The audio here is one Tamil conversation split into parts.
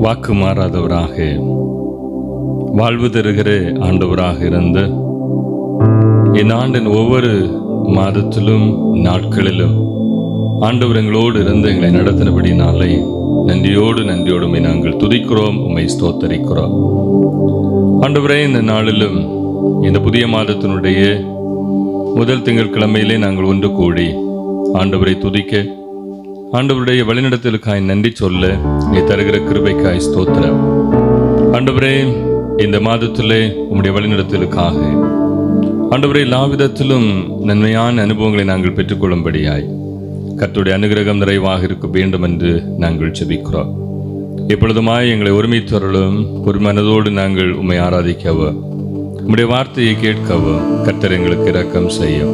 வாக்கு மாறாதவராக வாழ்வு தருகிற ஆண்டவராக இருந்த இந்த ஆண்டின் ஒவ்வொரு மாதத்திலும் நாட்களிலும் ஆண்டவர் எங்களோடு இருந்து எங்களை நடத்தினபடினாலே நன்றியோடு நாங்கள் துதிக்கிறோம், உம்மை ஸ்தோத்தரிக்கிறோம். ஆண்டவரே, இந்த நாளிலும் இந்த புதிய மாதத்தினுடைய முதல் திங்கட்கிழமையிலே நாங்கள் ஒன்று கூடி ஆண்டவரை துதிக்க, ஆண்டவருடைய வழிநடத்தலுக்காய் நன்றி சொல்ல நீ தருகிற கிருபைக்காய் ஸ்தோத்திரம். ஆண்டவரே, இந்த மாதத்திலே உம்முடைய வழிநடத்தலுக்காக ஆண்டவரே எல்லா விதத்திலும் நன்மையான அனுபவங்களை நாங்கள் பெற்றுக்கொள்ளும்படியாய் கர்த்தருடைய அனுகிரகம் நிறைவாக இருக்க வேண்டும் என்று நாங்கள் ஜெபிக்கிறோம். எப்பொழுதுமாய் எங்களை ஒருமித்தவர்களும் ஒரு மனதோடு நாங்கள் உம்மை ஆராதிக்கவோ, உம்முடைய வார்த்தையை கேட்கவோ கர்த்தர் எங்களுக்கு இரக்கம் செய்யும்.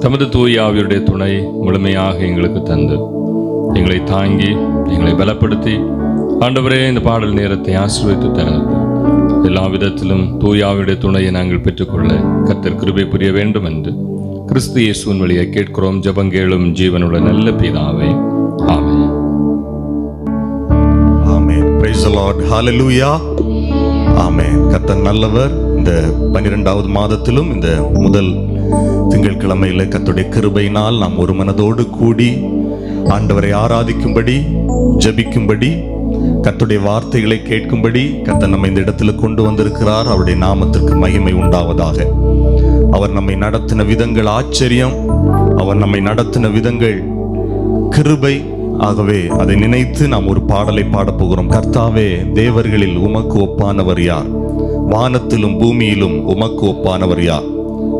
தமது தூய ஆவியுடைய துணை முழுமையாக எங்களுக்கு தந்து எங்களை தாங்கி எங்களை பலப்படுத்தி ஆண்டவரே இந்த பாடல் நேரத்தை ஆசீர்வதித்து தருகிறது. எல்லா விதத்திலும் தூய ஆவியுடைய துணையை நாங்கள் பெற்றுக்கொள்ள கர்த்தர் கிருபை புரிய வேண்டும் என்று கிறிஸ்து இயேசுவின் வழியை கேட்கிறோம். ஜெபங்கேளும் ஜீவனுள்ள நல்ல பிதாவே, ஆமென். ஆமென். Praise the Lord. Hallelujah. ஆமென். கர்த்தர் நல்லவர். இந்த 12வது மாதத்திலும் இந்த முதல் திங்கட்கிழமையில கர்த்தருடைய கிருபையினால் நாம் ஒரு மனதோடு கூடி ஆண்டவரை ஆராதிக்கும்படி, ஜெபிக்கும்படி, கர்த்தருடைய வார்த்தைகளை கேட்கும்படி கர்த்தர் நம்மை இந்த இடத்துல கொண்டு வந்திருக்கிறார். அவருடைய நாமத்திற்கு மகிமை உண்டாவதாக. அவர் நம்மை நடத்தின விதங்கள் ஆச்சரியம், அவர் நம்மை நடத்தின விதங்கள் கிருபை. ஆகவே அதை நினைத்து நாம் ஒரு பாடலை பாடப்போகிறோம். கர்த்தாவே, தேவர்களில் உமக்கு ஒப்பானவர் யார்? வானத்திலும் பூமியிலும் உமக்கு ஒப்பானவர் யார்?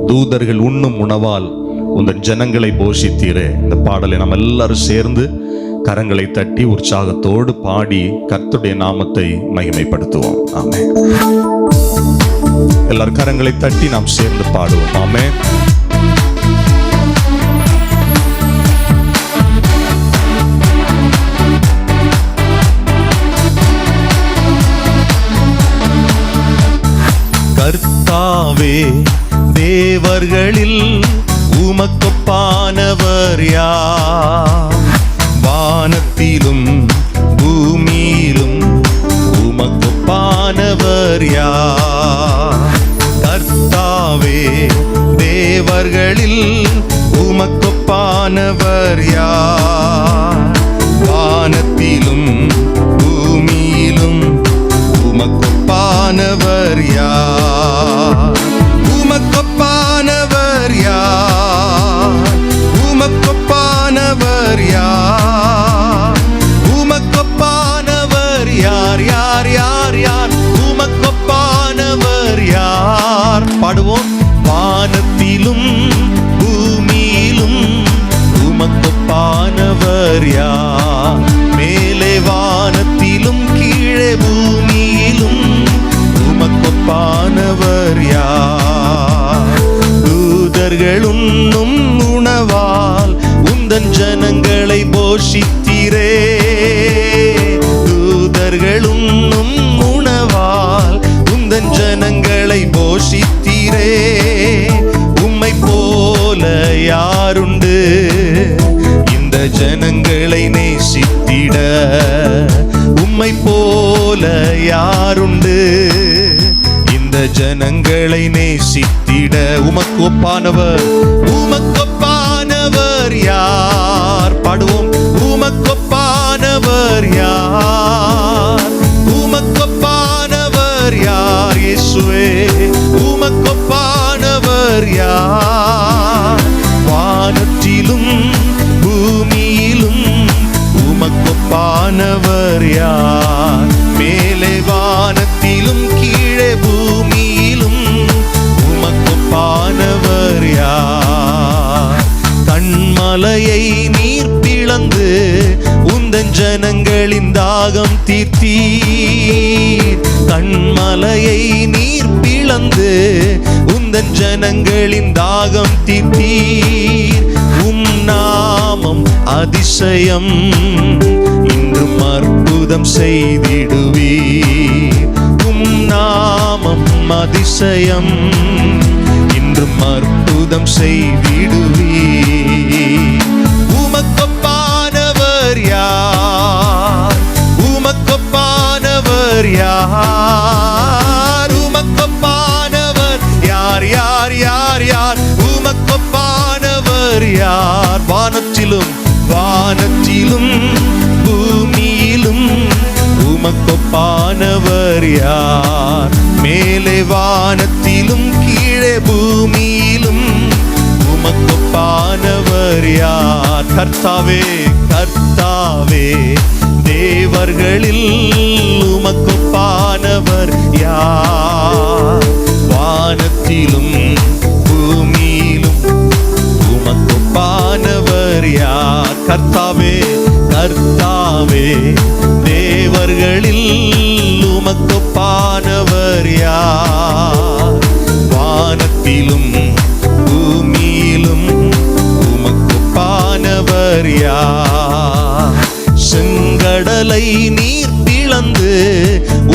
தூதர்கள் உண்ணும் உணவால் உங்கள் ஜனங்களை போஷித்தீரே. இந்த பாடலை நாம் எல்லாரும் சேர்ந்து கரங்களை தட்டி உற்சாகத்தோடு பாடி கர்த்தருடைய நாமத்தை மகிமைப்படுத்துவோம். ஆமென். எல்லாரும் கரங்களை தட்டி நாம் சேர்ந்து பாடுவோம். ஆமென். கர்த்தாவே, தேவர்களில் உமக்கொப்பானவர் யார்? வானத்திலும் பூமியிலும் உமக்கொப்பானவர் யார்? கர்த்தாவே, தேவர்களில் உமக்கொப்பானவர் யார்? வானத்திலும் பூமியிலும் உமக்கொப்பானவர் யார்? உமக்கொப்பானவர் யார்? உமக்கொப்பானவர் யார்? உமக்கொப்பானவர் யார்? யார் யார் யார்? உமக்கொப்பானவர் யார்? பாடுவோம். வானத்திலும் பூமியிலும் உமக்கொப்பானவர் யார்? மேலே வானத்திலும் கீழே பூமியிலும் உமக்கொப்பானவர் யார்? தூதர்கள் உண்ணும் உணவால் உந்தன் ஜனங்களை போஷித்தீரே. தூதர்கள் உண்ணும் உணவால் உந்தன் ஜனங்களை போஷித்தீரே. உம்மை போல யாருண்டு இந்த ஜனங்களை நேசித்திட? உம்மை போல யாருண்டு இந்த ஜனங்களை நேசித்திட? உமக்கு ஒப்பானவர், உமக்கொப்பானவர் யார்? பாடுவோம். உமக்கொப்பானவர் யார்? உமக்கொப்பானவர் யார்? இயேசுவே, உமக்கொப்பானவர் யார்? வானத்திலும் பூமியிலும் உமக்கொப்பானவர் யார்? மேலே வானத்திலும் கீழே பூமியிலும் உமக்கொப்பானவர் யார்? கண்மலையை நீர் பிளந்து உந்தன் ஜனங்களின் தாகம் தீர்த்தீர். கண்மலையை நீர் பிளந்து உந்தன் ஜனங்களின் தாகம் தீர்த்தீர். உம் நாமம் அதிசயம், இன்றும் அற்புதம் செய்திடுவீர். உம் நாமம் அதிசயம், இன்றும் அற்புதம் செய்திடுவீர். உமக்கொப்பானவர் யார்? உமக்கொப்பான யார்? உமக்கொப்பானவர் யார் யார் யார் யார்? உமக்கொப்பானவர் யார்? வானத்திலும் வானத்திலும் பூமியிலும் உமக்கொப்பானவர் யார்? மேலே வானத்திலும் கீழே பூமியிலும் உமக்கொப்பானவர் யார்? கர்த்தாவே கர்த்தாவே தேவர்களில் உமக்கொப்பானவர் யார்? வானத்திலும் பூமியிலும் உமக்கொப்பானவர் யார்? கர்த்தாவே கர்த்தாவே தேவர்களில் உமக்கொப்பானவர் யார்? வானத்திலும் பூமியிலும் உமக்கொப்பானவர் யார்? செங்கடலை நீர் பிளந்து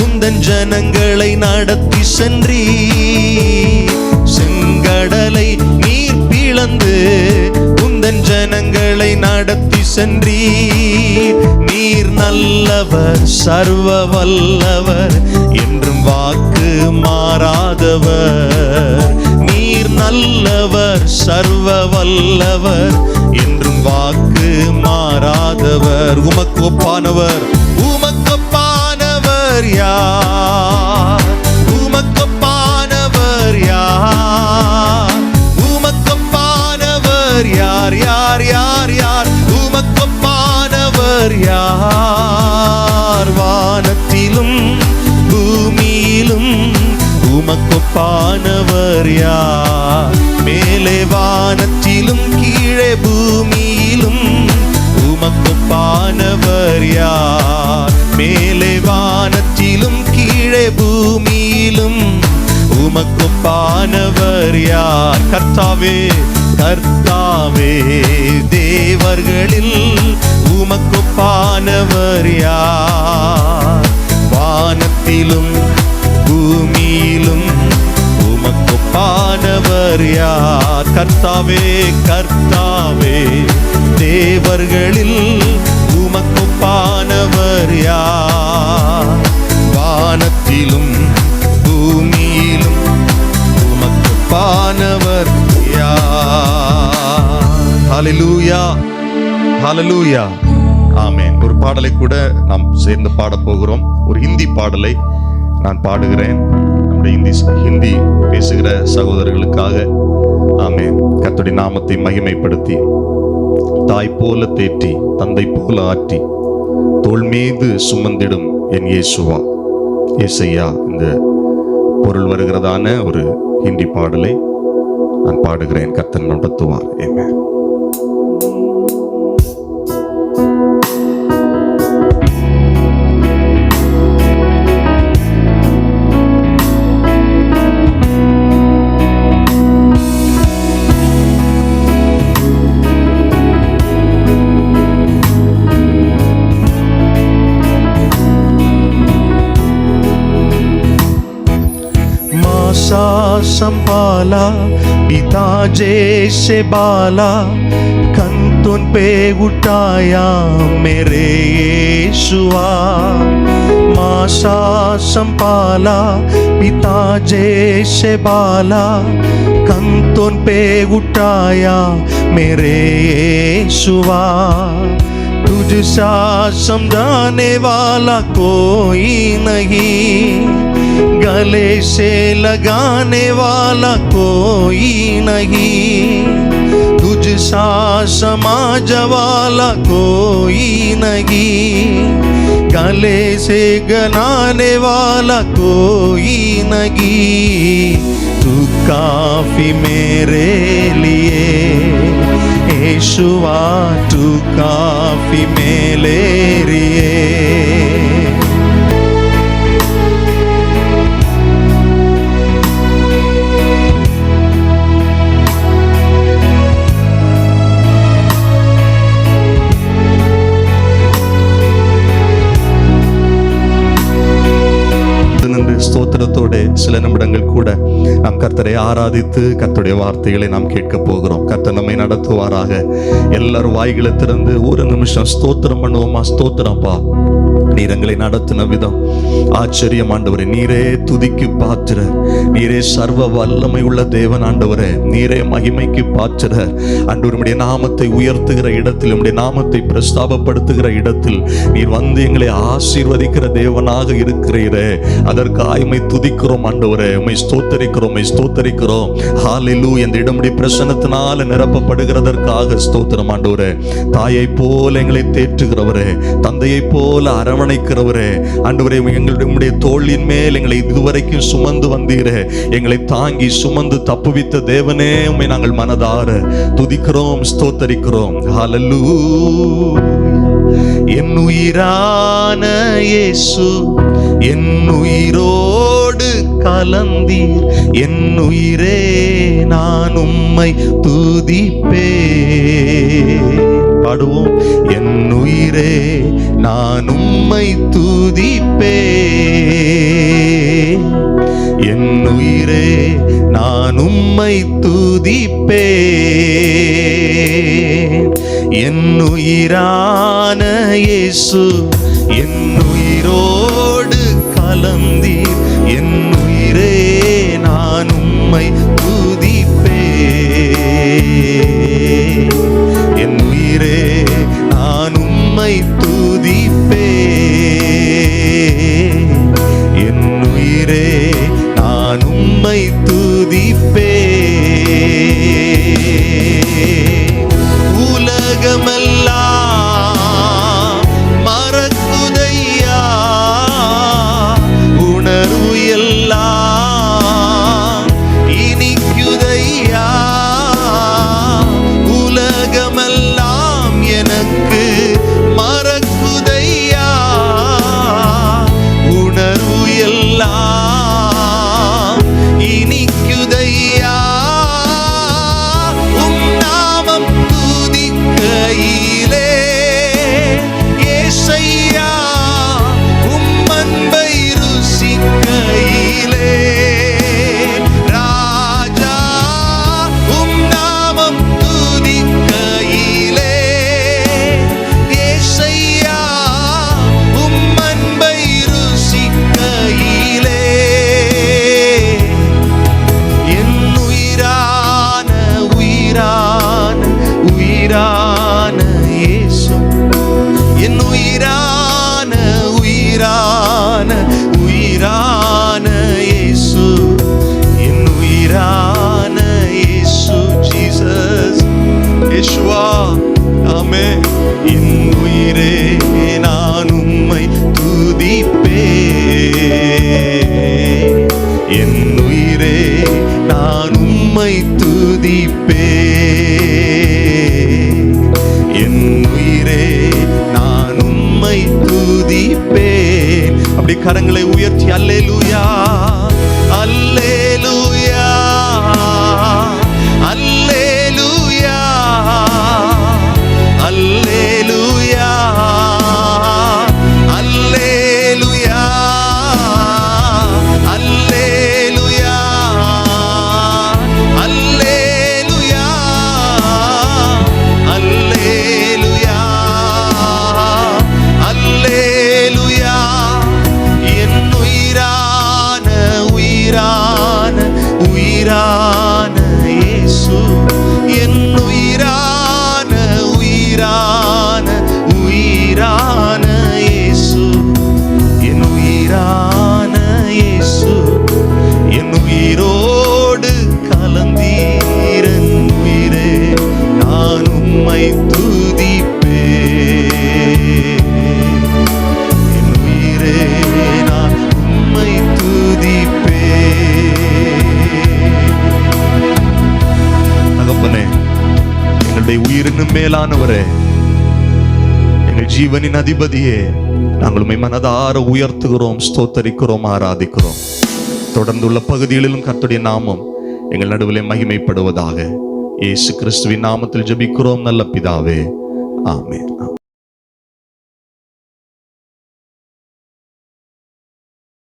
உந்தன் ஜனங்களை நடத்தி சென்றீ. செங்கடலை நீர் பிளந்து உந்தன் ஜனங்களை நடத்தி சென்றீர். நீர் நல்லவர் சர்வ வல்லவர் என்றும் வாக்கு மாறாதவர். நீர் நல்லவர் சர்வ வல்லவர் என்றும் வாக்கு மாறாதவர். உமக்கொப்பானவர் உமக்கொப்பானவர் யார்? உமக்கொப்பானவர் யார்? உமக்கொப்பானவர் யார் யார் யார் யார்? உமக்கொப்பானவர் யார்? வானத்திலும் பூமியிலும் உமக்கொப்பானவர் யார்? மேலே வானத்திலும் கீழே பூமியிலும் உமக்கொப்பானவர் யார்? மேலே வானத்திலும் கீழே பூமியிலும் உமக்கொப்பானவர் யார்? கர்த்தாவே கர்த்தாவே தேவர்களில் உமக்கொப்பானவர் யார்? வானத்திலும் பூமியிலும் உமக்கொப்பானவர் யார்? கர்த்தாவே கர்த்தாவே தேவர்களில் உமக்கொப்பானவர் யார்? வானத்திலும் பூமியிலும் உமக்கொப்பானவர் யார்? ஹல்லேலூயா ஹல்லேலூயா ஆமென். ஒரு பாடலை கூட நாம் சேர்ந்து பாட போகிறோம். ஒரு ஹிந்தி பாடலை நான் பாடுகிறேன் நம்முடைய ஹிந்தி பேசுகிற சகோதரர்களுக்காக. ஆமென். கர்த்தருடைய நாமத்தை மகிமைப்படுத்தி தாய் போல தேற்றி தந்தை போல ஆற்றி தோள் மீது சுமந்திடும் என் இயேசுவா இயேசையா, இந்த பொருள் வருகிறதான ஒரு ஹிந்தி பாடலை நான் பாடுகிறேன். கர்த்தர் நடத்துவார். ஆமென். संभाला पिता जैसे बाला, कंतुन पे उठाया मेरे यीशुआ। मासा संभाला पिता जैसे बाला, कंतुन पे उठाया मेरे यीशुआ। तुझसा समझाने वाला कोई नहीं, गले से लगाने वाला कोई नहीं, तुझसा समाज वाला कोई नहीं, गले से गलाने वाला कोई नहीं। तू काफी मेरे लिए यीशुआ, तू काफी मेरे लिए। ஸ்தோத்திரத்தோட சில நிமிடங்கள் கூட நாம் கர்த்தரை ஆராதித்து கர்த்தருடைய வார்த்தைகளை நாம் கேட்க போகிறோம். கர்த்தர் நம்மை நடத்துவாராக. எல்லாரும் வாய்களை திறந்து ஒரு நிமிஷம் ஸ்தோத்திரம் பண்ணுவோமா? ஸ்தோத்திரம்ப்பா, நீர் எங்களை நடத்தின விதம், ஆச்சரியம் ஆண்டவரே. நீரே துதிக்கு பாத்திரர், நீரே சர்வ வல்லமை உள்ள தேவன் ஆண்டவரே. நீரே மகிமைக்கு பாத்திரர் ஆண்டவரே. உம்முடைய நாமத்தை உயர்த்துகிற இடத்தில், உம்முடைய நாமத்தை பிரஸ்தாபப்படுத்துகிற இடத்தில் நீர் வந்து எங்களை ஆசீர்வதிக்கிற தேவனாக இருக்கிறீரே. அதற்காக உம்மை துதிக்கிறோம் ஆண்டவரே. உம்மை ஸ்தோத்தரிக்கிறோம், உம்மை ஸ்தோத்தரிக்கிறோம். ஹல்லேலூயா. இந்த இடமுடைய பிரசன்னத்தினால நிரப்பப்படுகிறதற்காக ஸ்தோத்திரம் ஆண்டவரே. தாயை போல எங்களை தேற்றுகிறவரே, தந்தையை போல அரவணைக்கிறவரே ஆண்டவரே. எங்களுடைய தோளின் மேல் எங்களை இதுவரைக்கும் சுமந்து வந்தீரே, எங்களை தாங்கி சுமந்து தப்புவித்த தேவனே, உம்மை நாங்கள் மனதார துதிக்கிறோம், ஸ்தோத்தரிக்கிறோம். ஹல்லேலூயா. என் உயிரான இயேசு என் உயிரோடு கலந்தீர், என் உயிரே நான் உம்மை துதிப்பே. பாடுவோம். என் உயிரே நான் உம்மை துதிப்பே, என் உயிரே நான் உம்மை துதிப்பே. என் உயிரான இயேசு என் உயிரோடு கலந்தீர், என் உயிரே நான் உம்மை துதிப்பே. என் உயிரே நான் உம்மை துதிப்பே, என் உயிரே நான் உம்மை துதிப்பே. உலகமெல்லாம் மறக்குதையா, உணர்வு எல்லாம் இனிக்குதையா. உலகமெல்லாம் எனக்கு மறக்குதையா, உணர்வு எல்லாம் இனிக்குதையா. உம் நாமம் துதிக்கையிலே ஏசையா, உம் அன்பை ருசிக்கையிலே ராஜா, உம் நாமம் துதிக்கையிலே ஏசையா, உம் அன்பை ருசிக்கையிலே என் உயிரான உயிரான உயிரான இயேசு, என் உயிரான உயிரான உயிரான இயேசு, என் உயிரான இயேசு. ஜீசஸ், யேசுவா, ஆமென். என் உயிரே நான் உம்மை துதிப்பே, என் உயிரே நான் உம்மை துதிப்பே, என் உயிரே நான் உம்மை துதிப்பே. அப்படி கரங்களை உயர்த்தி அல்லேலூயா, அல்லேலூயா, அல்லேலூயா, அல்லேலூயா, அல்லேலூயா, அல்லேலூயா, அல்லேலூயா, அல்லேலூயா, அல்லேலூயா. என் உயிரான உயிரான உயிரான இயேசு, என் உயிரான உயிரான உயிரான இயேசு, என் உயிரான இயேசு, என் உயிரோடு கலந்தீர், என் உயிரே நான் உம்மை துதிப்பே, என் உயிரே நான் உம்மை துதிப்பே. தகப்பனே, எங்களுடைய உயிரினும் மேலானவரே, எங்கள் ஜீவனின் அதிபதியே, நாங்கள் உம்மை மனதார உயர்த்துகிறோம், ஸ்தோத்தரிக்கிறோம், ஆராதிக்கிறோம். தொடர்ந்துள்ள பகுதிகளிலும் கர்த்தருடைய நாமம் எங்கள் நடுவிலே மகிமைப்படுவதாக. இயேசு கிறிஸ்துவின் நாமத்தில் ஜெபிக்கிறோம் நல்ல பிதாவே, ஆமென்.